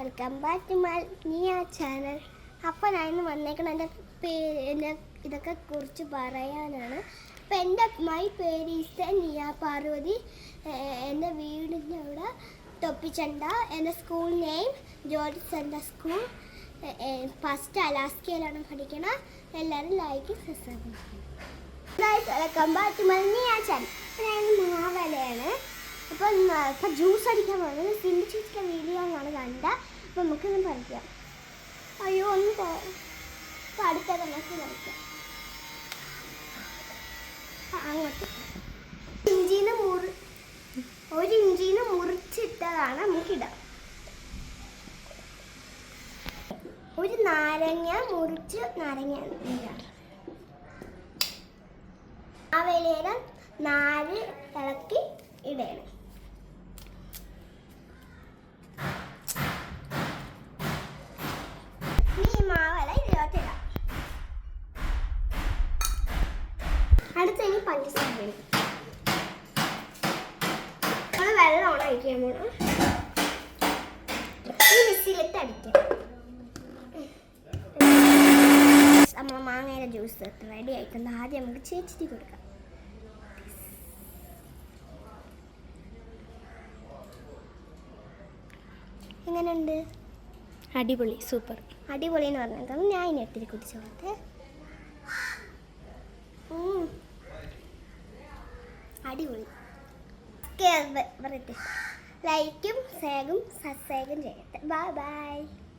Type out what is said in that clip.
Welcome back to my നിയ channel. അപ്പോൾ ഞാൻ ഇന്ന് വന്നേക്കണം എൻ്റെ ഇതൊക്കെ കുറിച്ച് പറയാനാണ്. അപ്പോൾ മൈ പേര് ഈസ് നിയ പാർവതി. എൻ്റെ വീടിൻ്റെ അവിടെ തൊപ്പിച്ചണ്ട. എൻ്റെ school name George centre school. First അലാസ്കയിലാണ് പഠിക്കണം. എല്ലാവരും ലൈക്ക് സബ്സ്ക്രൈബ് ചെയ്യണം. വെൽക്കം ബാക്ക് ടു മൈ നിയ ചാനൽ. ഞാൻ മാവലയാണ്. അപ്പോൾ ജ്യൂസ് അടിക്കാൻ പോകുന്നത് സിന്ധു ചേച്ചിയുടെ വീഡിയോ ആണ് കണ്ട. അപ്പോൾ നമുക്കൊന്ന് പഠിക്കാം. അയ്യോ ഒന്ന് ഇപ്പോൾ അടുത്ത നമുക്ക് പഠിക്കാം. അങ്ങോട്ട് ഒരു ഇഞ്ചിന്ന് മുറിച്ചിട്ടതാണ് നമുക്കിടാം. ഒരു നാരങ്ങ മുറിച്ച് നാരങ്ങ ഇടാം. ആ വേലയില നാല് ഇളക്കി ഇടണം. ഈ മാവല ഇതിലോട്ടിടാം. അടുത്ത ഇനി പഞ്ചസാര നമ്മൾ വെള്ളമാണ് ഒഴിക്കാൻ പോകണം. ഈ മിക്സിയിലിട്ട് അടിക്കാം. നമ്മൾ മാങ്ങയുടെ ജ്യൂസ് റെഡി ആയിട്ടുണ്ട്. ആദ്യം നമുക്ക് ചേച്ചിട്ട് കൊടുക്കാം. എങ്ങനെയുണ്ട്? അടിപൊളി, സൂപ്പർ. അടിപൊളി എന്ന് പറഞ്ഞാൽ ഞാൻ ഇനി ഒത്തിരി കുടിച്ചോട്ടെ. അടിപൊളി. ലൈക്കും സബ്സ്ക്രൈബും ചെയ്യട്ടെ. Bye bye.